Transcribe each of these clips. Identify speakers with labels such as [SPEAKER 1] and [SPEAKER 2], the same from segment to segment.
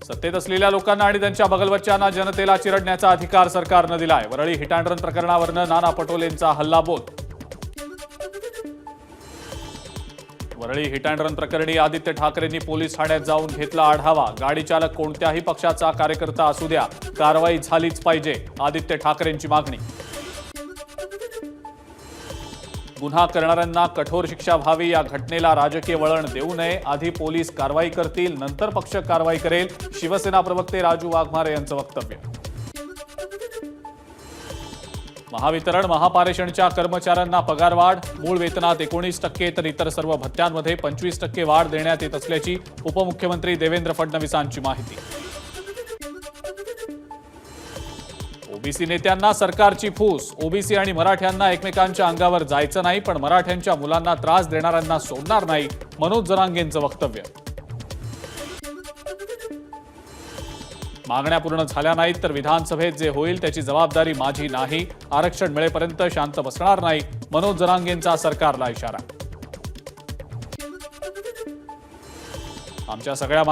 [SPEAKER 1] सत्तेत असलेल्या लोकांना आणि त्यांच्या बगलवच्च्यांना जनतेला चिरडण्याचा अधिकार सरकारनं दिलाय। वरळी हिट अँड रन प्रकरणावरनं नाना पटोलेंचा हल्लाबोल। वरळी हिट अँड रन प्रकरणी आदित्य ठाकरेंनी पोलीस ठाण्यात जाऊन घेतला आढावा। गाडी चालक कोणत्याही पक्षाचा कार्यकर्ता असू द्या, कारवाई झालीच पाहिजे, आदित्य ठाकरेंची मागणी। गुन्हा करणाऱ्यांना कठोर शिक्षा व्हावी, या घटनेला राजकीय वळण देऊ नये। आधी पोलीस कारवाई करतील, नंतर पक्ष कारवाई करेल, शिवसेना प्रवक्ते राजू वाघमारे यांचं वक्तव्य। महावितरण महापारेषणच्या कर्मचाऱ्यांना पगारवाढ, मूळ वेतनात 19% तर इतर सर्व भत्त्यांमध्ये 25% वाढ देण्यात येत असल्याची उपमुख्यमंत्री देवेंद्र फडणवीसांची माहिती। ओबीसी नेत्यांना सरकारची फूस, ओबीसी आणि मराठ्यांना एकमेकांच्या अंगावर जायचं नाही, पण मराठ्यांच्या मुलांना त्रास देणाऱ्यांना सोडणार नाही, मनोज जरांगेंचं वक्तव्य। मागण्या पूर्ण झाल्या नाहीत तर विधानसभेत जे होईल त्याची जबाबदारी माझी नाही, आरक्षण मिळेपर्यंत शांत बसणार नाही, मनोज जरांगेंचा सरकारला इशारा। आमच्या सगळ्या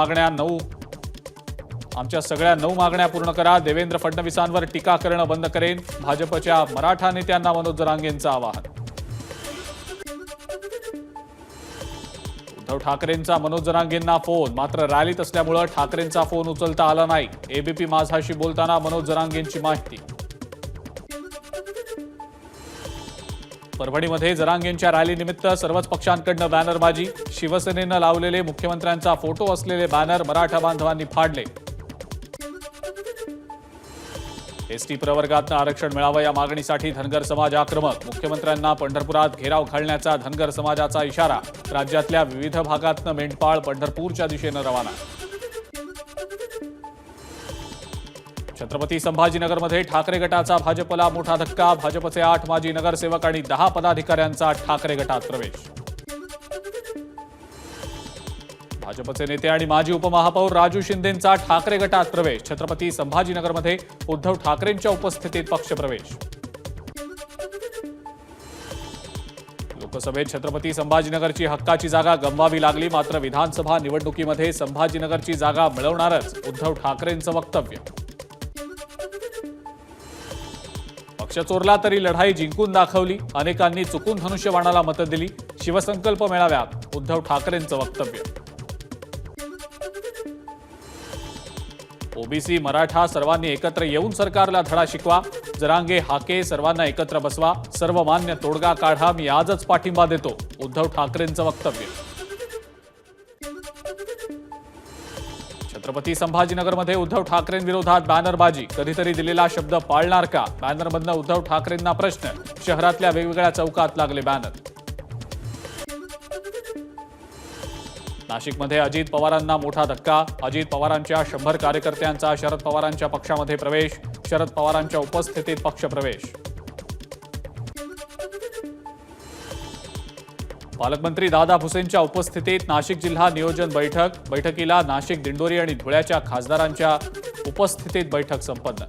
[SPEAKER 1] 9 मागण्या पूर्ण करा, देवेंद्र फडणवीसांवर टीका करणं बंद करेन, भाजपच्या मराठा नेत्यांना मनोज जरांगेंचं आवाहन। उद्धव ठाकरेंचा मनोज जरांगेंना फोन, मात्र रॅलीत असल्यामुळे ठाकरेंचा फोन उचलता आला नाही, एबीपी माझाशी बोलताना मनोज जरांगेंची माहिती। परभणीमध्ये जरांगेंच्या रॅलीनिमित्त सर्वच पक्षांकडून बॅनरबाजी, शिवसेनेनं लावलेले मुख्यमंत्र्यांचा फोटो असलेले बॅनर मराठा बांधवांनी फाडले। एसटी प्रवर्गातनं आरक्षण मिळावं या मागणीसाठी धनगर समाज आक्रमक, मुख्यमंत्र्यांना पंढरपुरात घेराव घालण्याचा धनगर समाजाचा इशारा, राज्यातल्या विविध भागातनं मेंढपाळ पंढरपूरच्या दिशेनं रवाना। छत्रपती संभाजीनगरमध्ये ठाकरे गटाचा भाजपला मोठा धक्का, भाजपचे 8 माजी नगरसेवक आणि 10 पदाधिकाऱ्यांचा ठाकरे गटात प्रवेश। भाजपचे नेते आणि माजी उपमहापौर राजू शिंदेंचा ठाकरे गटात प्रवेश, छत्रपती संभाजीनगरमध्ये उद्धव ठाकरेंच्या उपस्थितीत पक्षप्रवेश। लोकसभेत छत्रपती संभाजीनगरची हक्काची जागा गमवावी लागली, मात्र विधानसभा निवडणुकीमध्ये संभाजीनगरची जागा मिळवणारच, उद्धव ठाकरेंचं वक्तव्य। पक्ष चोरला तरी लढाई जिंकून दाखवली, अनेकांनी चुकून धनुष्यबाणाला मतं दिली, शिवसंकल्प मेळाव्यात उद्धव ठाकरेंचं वक्तव्य। ओबीसी मराठा सर्वांनी एकत्र येऊन सरकारला धडा शिकवा, जरांगे हाके सर्वांना एकत्र बसवा, सर्वमान्य तोडगा काढा, मी आजच पाठिंबा देतो, उद्धव ठाकरेंचं वक्तव्य। छत्रपती संभाजीनगरमध्ये उद्धव ठाकरेंविरोधात बॅनरबाजी, कधीतरी दिलेला शब्द पाळणार का, बॅनरमधनं उद्धव ठाकरेंना प्रश्न, शहरातल्या वेगवेगळ्या चौकात लागले बॅनर। नाशिकमध्ये अजित पवारांना मोठा धक्का, अजित पवारांच्या 100 कार्यकर्त्यांचा शरद पवारांच्या पक्षामध्ये प्रवेश, शरद पवारांच्या उपस्थितीत पक्षप्रवेश। पालकमंत्री दादा भुसेंच्या उपस्थितीत नाशिक जिल्हा नियोजन बैठक, बैठकीला नाशिक, दिंडोरी आणि धुळ्याच्या खासदारांच्या उपस्थितीत बैठक संपन्न।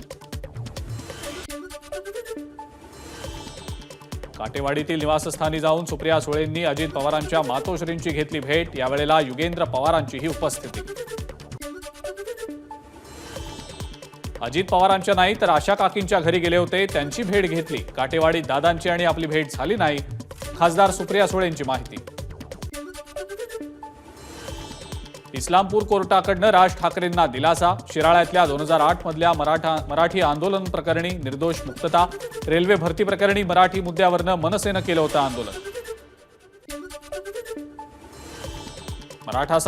[SPEAKER 1] काटेवाडीतील निवासस्थानी जाऊन सुप्रिया सुळेंनी अजित पवारांच्या मातोश्रींची घेतली भेट, यावेळेला युगेंद्र पवारांचीही उपस्थिती। अजित पवारांच्या नाही तर आशा काकींच्या घरी गेले होते, त्यांची भेट घेतली, काटेवाडीत दादांची आणि आपली भेट झाली नाही, खासदार सुप्रिया सुळेंची माहिती। इस्लामपूर कोर्टाकडनं राज ठाकरेंना दिलासा, शिराळ्यातल्या 2008 मधल्या मराठी आंदोलन प्रकरणी निर्दोष मुक्तता, रेल्वे भरती प्रकरणी मराठी मुद्द्यावरनं मनसेनं केलं होतं आंदोलन। मराठा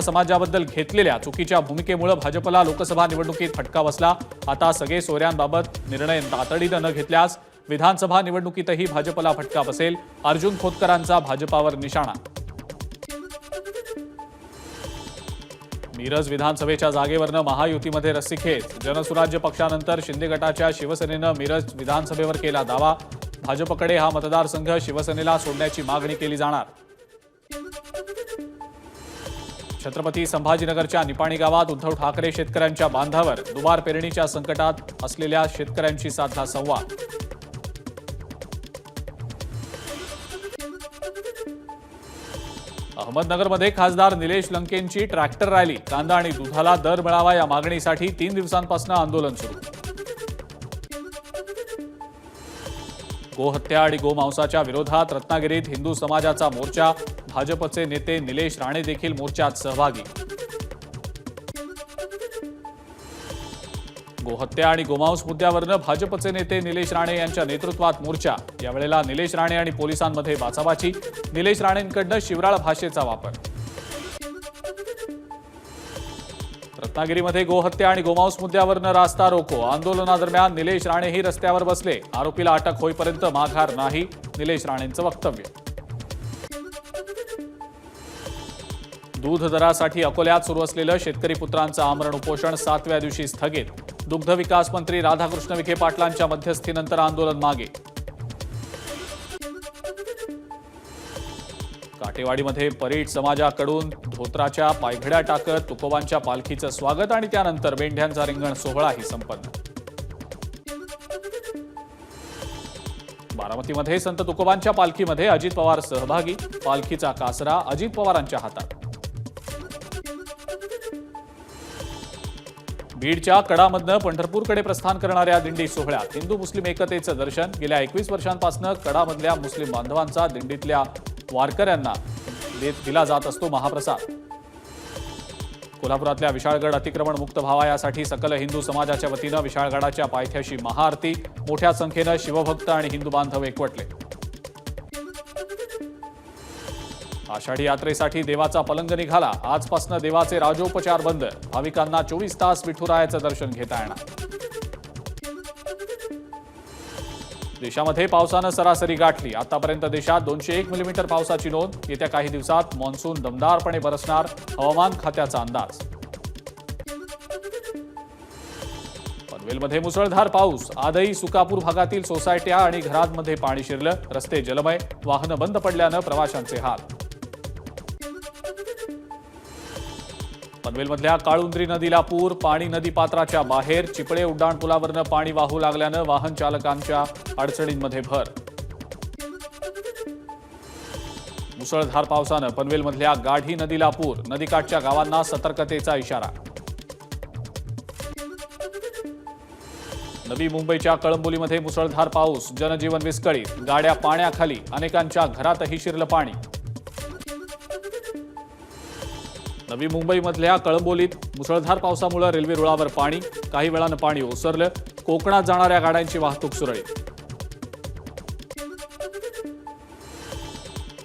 [SPEAKER 1] समाजाबद्दल घेतलेल्या चुकीच्या भूमिकेमुळे भाजपला लोकसभा निवडणुकीत फटका बसला, आता सगळे सोयऱ्यांबाबत निर्णय तातडीनं न घेतल्यास विधानसभा निवडणुकीतही भाजपला फटका बसेल, अर्जुन खोतकरांचा भाजपावर निशाणा। मिरज विधानसभेच्या जागेवरनं महायुतीमध्ये रस्सीखेच, जनसुराज्य पक्षानंतर शिंदे गटाच्या शिवसेनेनं मिरज विधानसभेवर केला दावा, भाजपकडे हा मतदारसंघ शिवसेनेला सोडण्याची मागणी केली जाणार। छत्रपती संभाजीनगरच्या निपाणी गावात उद्धव ठाकरे शेतकऱ्यांच्या बांधावर, दुबार पेरणीच्या संकटात असलेल्या शेतकऱ्यांशी साधला संवाद। अहमदनगरमध्ये खासदार निलेश लंकेंची ट्रॅक्टर रॅली. कांदा आणि दुधाला दर मिळावा या मागणीसाठी 3 दिवसांपासून आंदोलन सुरू. गोहत्या आणि गोमांसाच्या विरोधात रत्नागिरीत हिंदू समाजाचा मोर्चा. भाजपचे नेते निलेश राणे देखील मोर्चात सहभागी. गोहत्या आणि गोमांस मुद्द्यावरनं भाजपचे नेते निलेश राणे यांच्या नेतृत्वात मोर्चा. यावेळेला निलेश राणे आणि पोलिसांमध्ये बाचाबाची. निलेश राणेंकडनं शिवराळ भाषेचा वापर. रत्नागिरीमध्ये गोहत्या आणि गोमांस मुद्द्यावरनं रास्ता रोको. आंदोलनादरम्यान निलेश राणेही रस्त्यावर बसले. आरोपीला अटक होईपर्यंत माघार नाही, निलेश राणेंचं वक्तव्य. दूध दरासाठी अकोल्यात सुरू असलेलं शेतकरी पुत्रांचं आमरण उपोषण 7व्या दिवशी स्थगित. दुग्ध विकास मंत्री राधाकृष्ण विखे पाटलांच्या मध्यस्थीनंतर आंदोलन मागे. काटेवाडीमध्ये परीट समाजाकडून धोत्राच्या पायघड्या टाकत तुकोबांच्या पालखीचं स्वागत आणि त्यानंतर मेंढ्यांचा रिंगण सोहळाही संपन्न. बारामतीमध्ये संत तुकोबांच्या पालखीमध्ये अजित पवार सहभागी. पालखीचा कासरा अजित पवारांच्या हातात. बीडच्या कडामधनं पंढरपूरकडे प्रस्थान करणाऱ्या दिंडी सोहळ्यात हिंदू मुस्लिम एकतेचं दर्शन. गेल्या 21 वर्षांपासून कडामधल्या मुस्लिम बांधवांचा दिंडीतल्या वारकऱ्यांना दिला जात असतो महाप्रसाद. कोल्हापुरातल्या विशाळगड अतिक्रमण मुक्त व्हावा यासाठी सकल हिंदू समाजाच्या वतीनं विशाळगडाच्या पायथ्याशी महाआरती. मोठ्या संख्येनं शिवभक्त आणि हिंदू बांधव एकवटले. आषाढी यात्रेसाठी देवाचा पलंग निघाला. आजपासून देवाचे राजोपचार बंद. भाविकांना 24 तास विठुरायाचं दर्शन घेता येणार. देशामध्ये पावसानं सरासरी गाठली. आतापर्यंत देशात 201 मिलीमीटर पावसाची नोंद. येत्या काही दिवसात मान्सून दमदारपणे बरसणार, हवामान खात्याचा अंदाज. पनवेलमध्ये मुसळधार पाऊस. आजही सुकापूर भागातील सोसायट्या आणि घरांमध्ये पाणी शिरलं. रस्ते जलमय. वाहनं बंद पडल्यानं प्रवाशांचे हाल. पनवेलमधल्या काळुंद्री नदीला पूर. पाणी नदी पात्राच्या बाहेर. चिपळे उड्डाणपुलावरनं पाणी वाहू लागल्यानं वाहन चालकांच्या अडचणींमध्ये भर. मुसळधार पावसानं पनवेलमधल्या गाढी नदीला पूर. नदीकाठच्या गावांना सतर्कतेचा इशारा. नवी मुंबईच्या कळंबोलीमध्ये मुसळधार पाऊस. जनजीवन विस्कळीत. गाड्या पाण्याखाली. अनेकांच्या घरातही शिरलं पाणी. नवी मुंबईमधल्या कळंबोलीत मुसळधार पावसामुळे रेल्वे रुळावर पाणी. काही वेळानं पाणी ओसरलं. कोकणात जाणाऱ्या गाड्यांची वाहतूक सुरळीत.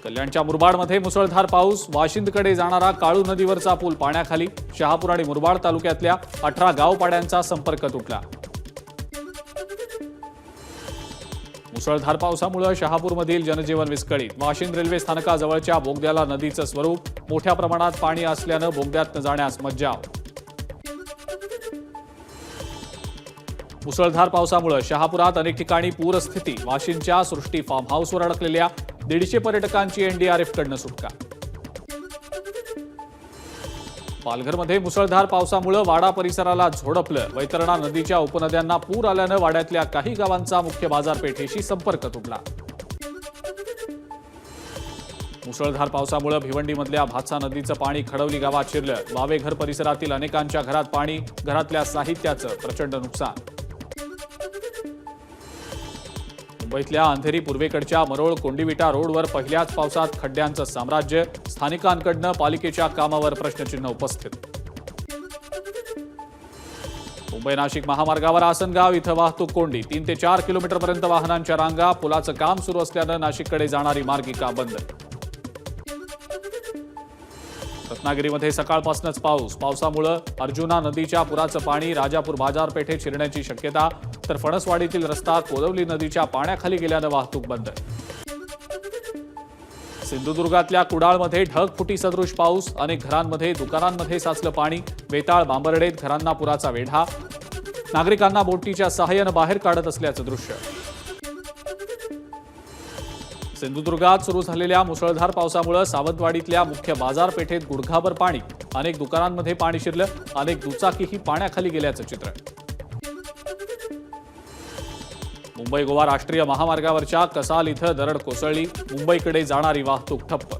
[SPEAKER 1] कल्याणच्या मुरबाडमध्ये मुसळधार पाऊस. वाशिंदकडे जाणारा काळू नदीवरचा पूल पाण्याखाली. शहापूर आणि मुरबाड तालुक्यातल्या 18 गावपाड्यांचा संपर्क तुटला. मुसळधार पावसामुळे शहापूरमधील जनजीवन विस्कळीत. वाशिंद रेल्वे स्थानकाजवळच्या बोगद्याला नदीचं स्वरूप. मोठ्या प्रमाणात पाणी असल्यानं बोगद्यात न जाण्यास मज्जाव. मुसळधार पावसामुळे शहापुरात अनेक ठिकाणी पूरस्थिती. वाशिंदच्या सृष्टी फार्म हाऊसवर अडकलेल्या 150 पर्यटकांची एनडीआरएफकडनं सुटका. पालघरमध्ये मुसळधार पावसामुळे वाडा परिसराला झोडपलं. वैतरणा नदीच्या उपनद्यांना पूर आल्यानं वाड्यातल्या काही गावांचा मुख्य बाजारपेठेशी संपर्क तुटला. मुसळधार पावसामुळे भिवंडीमधल्या भातसा नदीचं पाणी खडवली गावात शिरलं. वावेघर परिसरातील अनेकांच्या घरात पाणी. घरातल्या साहित्याचं प्रचंड नुकसान. मुंबईतल्या अंधेरी पूर्वेकडच्या मरोळ कोंडिविटा रोडवर पहिल्याच पावसात खड्ड्यांचं साम्राज्य. स्थानिकांकडनं पालिकेच्या कामावर प्रश्नचिन्ह उपस्थित. मुंबई नाशिक महामार्गावर आसनगाव इथं वाहतूक कोंडी. 3 ते 4 किलोमीटरपर्यंत वाहनांच्या रांगा. पुलाचं काम सुरू असल्यानं नाशिककडे जाणारी मार्गिका बंद. रत्नागिरीमध्ये सकाळपासूनच पाऊस. पावसामुळे अर्जुना नदीच्या पुराचं पाणी राजापूर बाजारपेठेत शिरण्याची शक्यता. तर फणसवाडीतील रस्ता कोलवली नदीच्या पाण्याखाली गेल्यानं वाहतूक बंद. सिंधुदुर्गातल्या कुडाळमध्ये ढगफुटी सदृश पाऊस. अनेक घरांमध्ये दुकानांमध्ये साचलं पाणी. वेताळ बांबर्डेत घरांना पुराचा वेढा. नागरिकांना बोटीच्या सहाय्यानं बाहेर काढत असल्याचं दृश्य. सिंधुदुर्गात सुरू झालेल्या मुसळधार पावसामुळे सावंतवाडीतल्या मुख्य बाजारपेठेत गुडघाभर पाणी. अनेक दुकानांमध्ये पाणी शिरलं. अनेक दुचाकीही पाण्याखाली गेल्याचं चित्र. मुंबई गोवा राष्ट्रीय महामार्गावरच्या कसाल इथं दरड कोसळली. मुंबईकडे जाणारी वाहतूक ठप्प.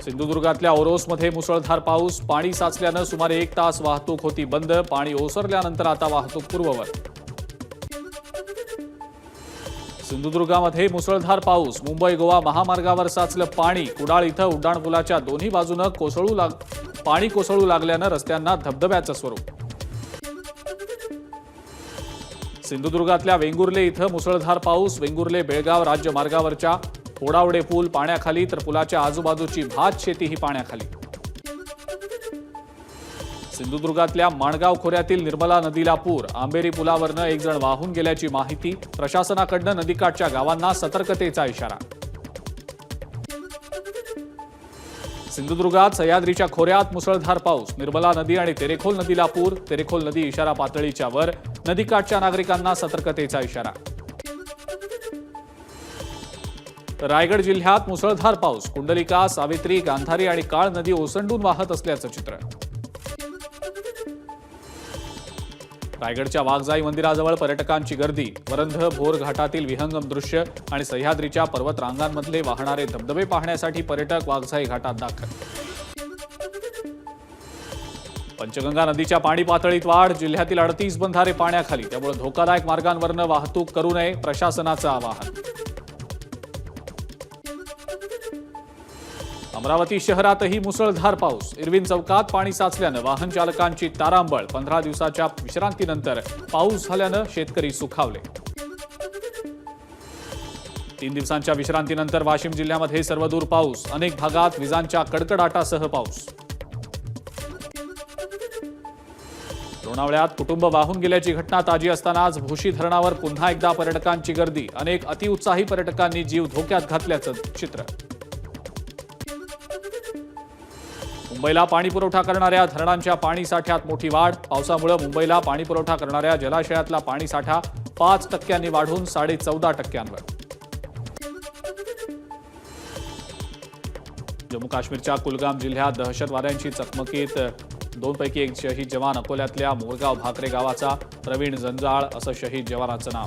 [SPEAKER 1] सिंधुदुर्गातल्या ओरोसमध्ये मुसळधार पाऊस, पाणी साचल्यानं सुमारे 1 तास वाहतूक होती बंद. पाणी ओसरल्यानंतर आता वाहतूक पूर्ववत. सिंधुदुर्गामध्ये मुसळधार पाऊस, मुंबई गोवा महामार्गावर साचलं पाणी. कुडाळ इथं उड्डाणपुलाच्या दोन्ही बाजूनं पाणी कोसळू लागल्यानं रस्त्यांना धबधब्याचं स्वरूप. सिंधुदुर्गातल्या वेंगुर्ले इथं मुसळधार पाऊस, वेंगुर्ले बेळगाव राज्य मार्गावरच्या होडावडे पूल पाण्याखाली, तर पुलाच्या आजूबाजूची भात शेतीही पाण्याखाली. सिंधुदुर्गातल्या माणगाव खोऱ्यातील निर्मला नदीला पूर, आंबेरी पुलावरनं 1 जण वाहून गेल्याची माहिती. प्रशासनाकडनं नदीकाठच्या गावांना सतर्कतेचा इशारा. सिंधुदुर्गात सह्याद्रीच्या खोऱ्यात मुसळधार पाऊस, निर्मला नदी आणि तेरेखोल नदीला पूर. तेरेखोल नदी इशारा पातळीच्या वर, नदीकाठच्या नागरिकांना सतर्कतेचा इशारा. रायगड जिल्ह्यात मुसळधार पाऊस, कुंडलिका, सावित्री, गांधारी आणि काळ नदी ओसंडून वाहत असल्याचं चित्र. रायगडच्या वाघजाई मंदिराजवळ पर्यटकांची गर्दी, वरंध भोर घाटातील विहंगम दृश्य आणि सह्याद्रीच्या पर्वत रांगांमधले वाहणारे धबधबे पाहण्यासाठी पर्यटक वाघजाई घाटात दाखल. पंचगंगा नदीच्या पाणी पातळीत वाढ, जिल्ह्यातील 38 बंधारे पाण्याखाली. त्यामुळे धोकादायक मार्गांवरनं वाहतूक करू नये, प्रशासनाचं आवाहन. अमरावती शहरातही मुसळधार पाऊस, इरविन चौकात पाणी साचल्यानं वाहन चालकांची तारांबळ. 15 दिवसाच्या विश्रांतीनंतर पाऊस झाल्यानं शेतकरी सुखावले. 3 दिवसांच्या विश्रांतीनंतर वाशिम जिल्ह्यामध्ये सर्वदूर पाऊस, अनेक भागात विजांच्या कडकडाटासह पाऊस. लोणावळ्यात कुटुंब वाहून गेल्याची घटना ताजी असतानाच भोशी धरणावर पुन्हा एकदा पर्यटकांची गर्दी, अनेक अतिउत्साही पर्यटकांनी जीव धोक्यात घातल्याचं चित्र. मुंबईला पाणी पुरवठा करणाऱ्या धरणांच्या पाणी साठ्यात मोठी वाढ, पावसामुळे मुंबईला पाणी पुरवठा करणाऱ्या जलाशयातला पाणी साठा 5% वाढून 14.5%वर. जम्मू काश्मीरच्या कुलगाम जिल्ह्यात दहशतवाद्यांची चकमकीत 2 पैकी 1 शहीद जवान. अकोल्यातल्या मोरगाव भाकरे गावाचा प्रवीण जंजाळ असं शहीद जवानाचं नाव.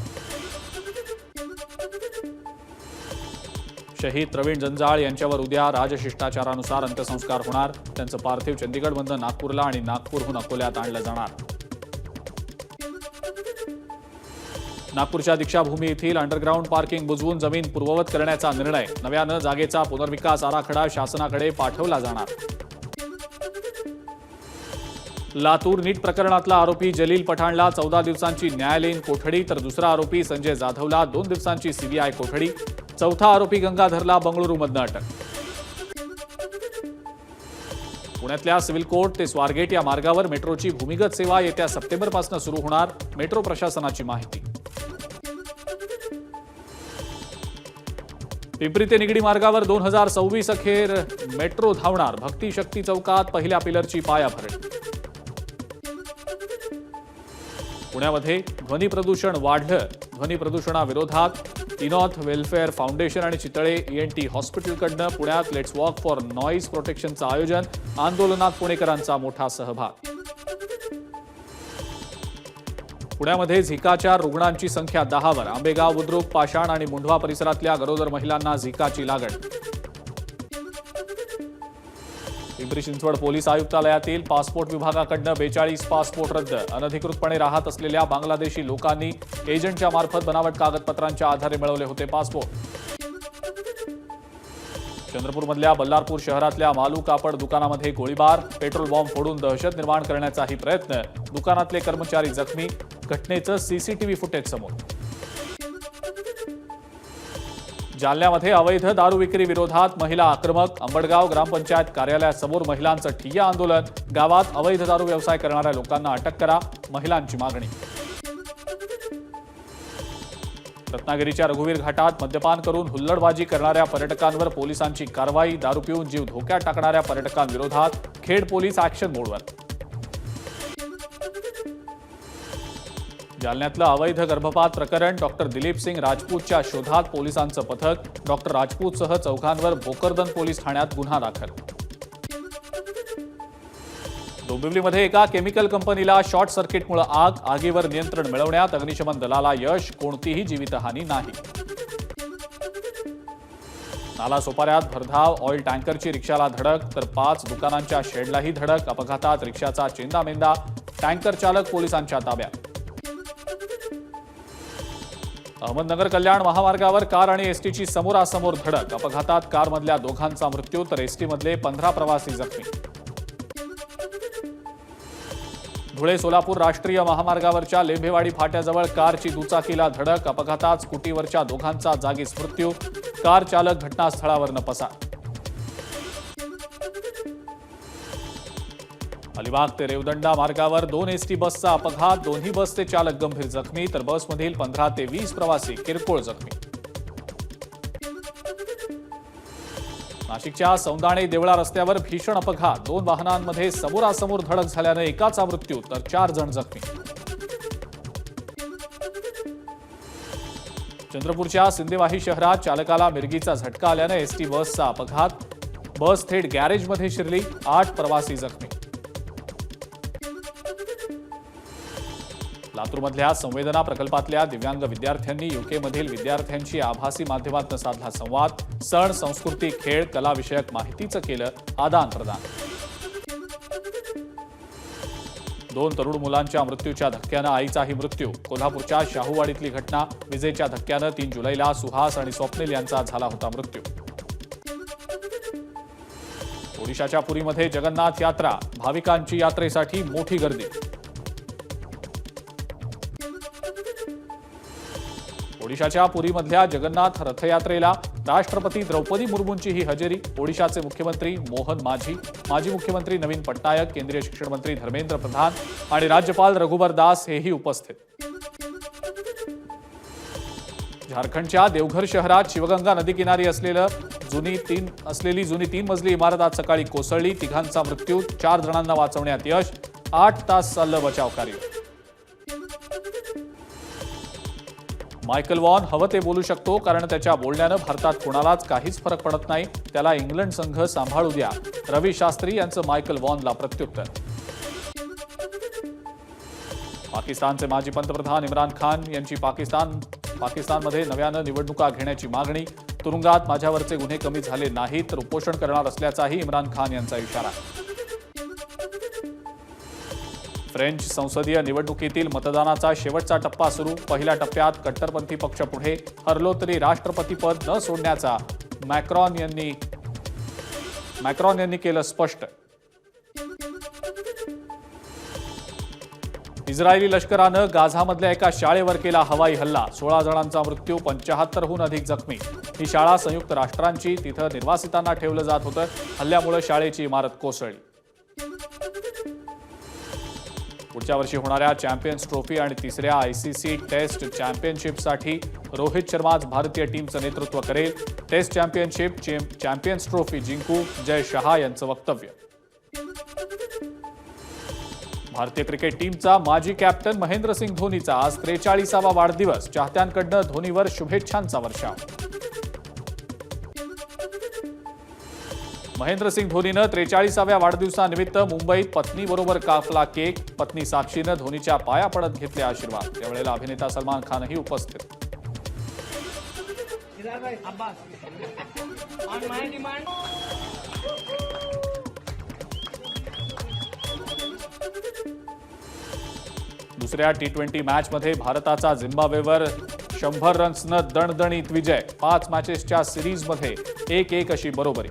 [SPEAKER 1] शहीद प्रवीण जंजाळ यांच्यावर उद्या राजशिष्टाचारानुसार अंत्यसंस्कार होणार. त्यांचं पार्थिव चंदीगडमधून नागपूरला आणि नागपूरहून अकोल्यात आणलं जाणार. नागपूरच्या दीक्षाभूमी येथील अंडरग्राऊंड पार्किंग बुजवून जमीन पूर्ववत करण्याचा निर्णय. नव्यानं जागेचा पुनर्विकास आराखडा शासनाकडे पाठवला जाणार. लातूर नीट प्रकरणातला आरोपी जलील पठाणला 14 दिवसांची न्यायालयीन कोठडी, तर दुसरा आरोपी संजय जाधवला 2 दिवसांची सीबीआय कोठडी. चौथा आरोपी गंगाधरला बंगळुरूमधनं अटक. पुण्यातल्या सिव्हिल कोर्ट ते स्वारगेट या मार्गावर मेट्रोची भूमिगत सेवा येत्या सप्टेंबरपासून सुरू होणार, मेट्रो प्रशासनाची माहिती. पिंपरी ते निगडी मार्गावर 2026 अखेर मेट्रो धावणार. भक्ती शक्ती चौकात पहिल्या पिलरची पायाभरणी. पुण्यामध्ये ध्वनी प्रदूषण वाढलं, ध्वनी प्रदूषणाविरोधात इनॉथ वेलफेअर फाउंडेशन आणि चितळे ENT हॉस्पिटलकडनं पुण्यात लेट्स वॉक फॉर नॉईज प्रोटेक्शनचं आयोजन. आंदोलनात पुणेकरांचा मोठा सहभाग. पुण्यामध्ये झिकाच्या रुग्णांची संख्या 10वर. आंबेगाव, बुद्रुक, पाषाण आणि मुंढवा परिसरातल्या गरोदर महिलांना झिकाची लागण. पिंपरी चिंचवड पोलीस आयुक्तालयातील पासपोर्ट विभागाकडनं 42 पासपोर्ट रद्द. अनधिकृतपणे राहत असलेल्या बांगलादेशी लोकांनी एजंटच्या मार्फत बनावट कागदपत्रांच्या आधारे मिळवले होते पासपोर्ट. चंद्रपूरमधल्या बल्लारपूर शहरातल्या मालू कापड दुकानामध्ये गोळीबार, पेट्रोल बॉम्ब फोडून दहशत निर्माण करण्याचाही प्रयत्न. दुकानातले कर्मचारी जखमी. घटनेचं CCTV फुटेज समोर. जालन्यामध्ये अवैध दारू विक्री विरोधात महिला आक्रमक. अंबडगाव ग्रामपंचायत कार्यालयासमोर महिलांचं ठिय्या आंदोलन. गावात अवैध दारू व्यवसाय करणाऱ्या लोकांना अटक करा, महिलांची मागणी. रत्नागिरीच्या रघुवीर घाटात मद्यपान करून हुल्लडबाजी करणाऱ्या पर्यटकांवर पोलिसांची कारवाई. दारू पिऊन जीव धोक्यात टाकणाऱ्या पर्यटकांविरोधात खेड पोलीस ॲक्शन मोडवर. जालन्यातलं अवैध गर्भपात प्रकरण. डॉक्टर दिलीप सिंग राजपूतच्या शोधात पोलिसांचं पथक. डॉक्टर राजपूतसह 4घांवर भोकरदन पोलीस ठाण्यात गुन्हा दाखल. डोंबिवलीमध्ये एका केमिकल कंपनीला शॉर्ट सर्किटमुळे आग. आगीवर नियंत्रण मिळवण्यात अग्निशमन दलाला यश. कोणतीही जीवितहानी नाही. नालासोपाऱ्यात भरधाव ऑइल टँकरची रिक्षाला धडक तर 5 दुकानांच्या शेडलाही धडक. अपघातात रिक्षाचा चेंदामेंदा. टँकर चालक पोलिसांच्या ताब्यात. अहमदनगर कल्याण महामार्गावर कार आणि एसटीची समोरासमोर धडक. अपघातात कारमधल्या दोघांचा मृत्यू तर एसटीमधले 15 प्रवासी जखमी. धुळे सोलापूर राष्ट्रीय महामार्गावरच्या लेंभेवाडी फाट्याजवळ कारची दुचाकीला धडक. अपघातात स्कूटीवरच्या दोघांचा जागीच मृत्यू. कार चालक घटनास्थळावरनं पसार. अलिबाग ते रेवदंडा मार्गावर 2 एसटी बसचा अपघात. दोन्ही बसचे चालक गंभीर जखमी तर बसमधील 15 ते 20 प्रवासी किरकोळ जखमी. नाशिकच्या सौंदाणे देवळा रस्त्यावर भीषण अपघात. 2 वाहनांमध्ये समोरासमोर धडक झाल्यानं एकाचा मृत्यू तर 4 जण जखमी. चंद्रपूरच्या सिंदेवाही शहरात चालकाला मिरगीचा झटका आल्यानं एसटी बसचा अपघात. बस थेट गॅरेजमध्ये शिरली. 8 प्रवासी जखमी. लातूरमधल्या संवेदना प्रकल्पातल्या दिव्यांग विद्यार्थ्यांनी यूकेमधील विद्यार्थ्यांशी आभासी माध्यमातून साधला संवाद. सण, संस्कृती, खेळ, कलाविषयक माहितीचं केलं आदान प्रदान. 2 तरुण मुलांच्या मृत्यूच्या धक्क्यानं आईचाही मृत्यू. कोल्हापूरच्या शाहूवाडीतली घटना. विजेच्या धक्क्यानं 3 जुलैला सुहास आणि स्वप्नील यांचा झाला होता मृत्यू. ओडिशाच्या पुरीमध्ये जगन्नाथ यात्रा. भाविकांची यात्रेसाठी मोठी गर्दी. ओडिशाच्या पुरीमधल्या जगन्नाथ रथयात्रेला राष्ट्रपती द्रौपदी मुर्मूंचीही हजेरी. ओडिशाचे मुख्यमंत्री मोहन मांझी, माजी मुख्यमंत्री नवीन पटनायक, केंद्रीय शिक्षण मंत्री धर्मेंद्र प्रधान आणि राज्यपाल रघुबर दास हेही उपस्थित. झारखंडच्या देवघर शहरात शिवगंगा नदीकिनारी असलेली जुनी 3 मजली इमारत आज सकाळी कोसळली. 3घांचा मृत्यू. 4 जणांना वाचवण्यात यश. 8 तास चाललं बचाव कार्य. मायकल वॉन हवं ते बोलू शकतो कारण त्याच्या बोलण्यानं भारतात कोणालाच काहीच फरक पडत नाही. त्याला इंग्लंड संघ सांभाळू द्या. रवी शास्त्री यांचं मायकल वॉनला प्रत्युत्तर. पाकिस्तानचे माजी पंतप्रधान इम्रान खान यांची पाकिस्तानमध्ये नव्यानं निवडणुका घेण्याची मागणी. तुरुंगात माझ्यावरचे गुन्हे कमी झाले नाहीत तर उपोषण करणार असल्याचाही इम्रान खान यांचा इशारा. फ्रेंच संसदीय निवडणुकीतील मतदानाचा शेवटचा टप्पा सुरू. पहिल्या टप्प्यात कट्टरपंथी पक्ष पुढे. हरलो तरी राष्ट्रपतीपद न सोडण्याचा मॅक्रॉन यांनी केलं स्पष्ट. इस्रायली लष्करानं गाझामधल्या एका शाळेवर केला हवाई हल्ला. 16 जणांचा मृत्यू. 75हून अधिक जखमी. ही शाळा संयुक्त राष्ट्रांची. तिथं निर्वासितांना ठेवलं जात होतं. हल्ल्यामुळे शाळेची इमारत कोसळली. पुढच्या वर्षी होणाऱ्या चॅम्पियन्स ट्रॉफी आणि 3ऱ्या आयसीसी टेस्ट चॅम्पियनशिपसाठी रोहित शर्माच भारतीय टीमचं नेतृत्व करेल. टेस्ट चॅम्पियनशिप, चॅम्पियन्स ट्रॉफी जिंकू, जय शहा यांचं वक्तव्य. भारतीय क्रिकेट टीमचा माजी कॅप्टन महेंद्रसिंग धोनीचा आज 43वा वाढदिवस. चाहत्यांकडनं धोनीवर शुभेच्छांचा वर्षाव. महेंद्रसिंग धोनीनं 43व्या वाढदिवसानिमित्त मुंबईत पत्नीबरोबर कापला केक. पत्नी साक्षीनं धोनीच्या पाया पडत घेतले आशीर्वाद. त्यावेळेला अभिनेता सलमान खानही उपस्थित. दुसऱ्या T20 मॅचमध्ये भारताचा झिम्बाब्वेवर 100 रन्सनं दणदणीत विजय. 5 मॅचेसच्या सिरीजमध्ये 1-1 अशी बरोबरी.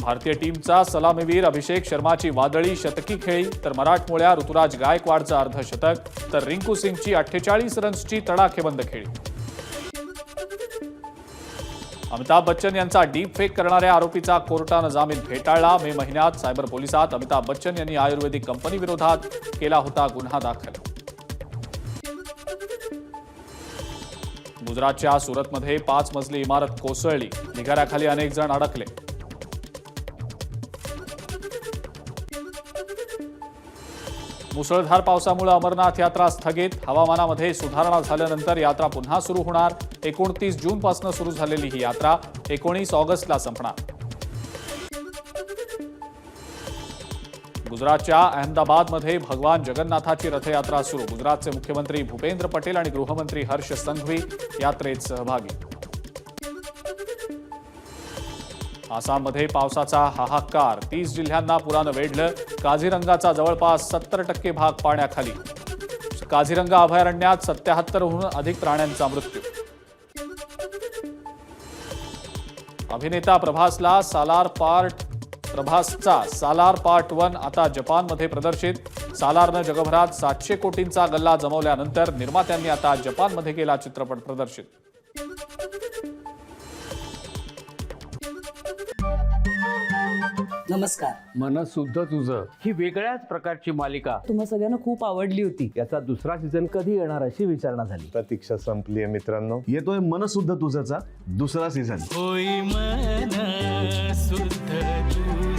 [SPEAKER 1] भारतीय टीमचा सलामीवीर अभिषेक शर्माची वादळी शतकी खेळी तर मराठमोळ्या ऋतुराज गायकवाडचं अर्धशतक तर रिंकू सिंगची 48 रन्सची तडाखेबंद खेळी. अमिताभ बच्चन यांचा डीप फेक करणाऱ्या आरोपीचा कोर्टानं जामीन फेटाळला. मे महिन्यात सायबर पोलिसात अमिताभ बच्चन यांनी आयुर्वेदिक कंपनीविरोधात केला होता गुन्हा दाखल. गुजरातच्या सुरतमध्ये 5 मजली इमारत कोसळली. ढिगाऱ्याखाली अनेक जण अडकले. मुसळधार पावसामुळे अमरनाथ यात्रा स्थगित. हवामानामध्ये सुधारणा झाल्यानंतर यात्रा पुन्हा सुरू होणार. 29 जूनपासून सुरू झालेली ही यात्रा 19 ऑगस्टला संपणार. गुजरातच्या अहमदाबादमध्ये भगवान जगन्नाथाची रथयात्रा सुरू. गुजरातचे मुख्यमंत्री भूपेंद्र पटेल आणि गृहमंत्री हर्ष संघवी यात्रेत सहभागी. आसाममध्ये पावसाचा हाहाकार. 30 जिल्ह्यांना पुरानं वेढलं. काझीरंगाचा जवळपास 70% भाग पाण्याखाली. काझीरंगा अभयारण्यात 77हून अधिक प्राण्यांचा मृत्यू. अभिनेता प्रभासचा सालार पार्ट 1 आता जपानमध्ये प्रदर्शित. सालारनं जगभरात 700 कोटींचा गल्ला जमवल्यानंतर निर्मात्यांनी आता जपानमध्ये केला चित्रपट प्रदर्शित.
[SPEAKER 2] नमस्कार.
[SPEAKER 3] मनसुद्धा तुझं ही वेगळ्याच प्रकारची मालिका
[SPEAKER 2] तुम्हा सगळ्यांना खूप आवडली होती.
[SPEAKER 3] याचा दुसरा सीझन कधी येणार अशी विचारणा झाली.
[SPEAKER 4] प्रतीक्षा संपली आहे मित्रांनो. येतोय मनसुद्धा तुझाचा दुसरा सीझन.
[SPEAKER 5] होई मन शुद्ध तुझ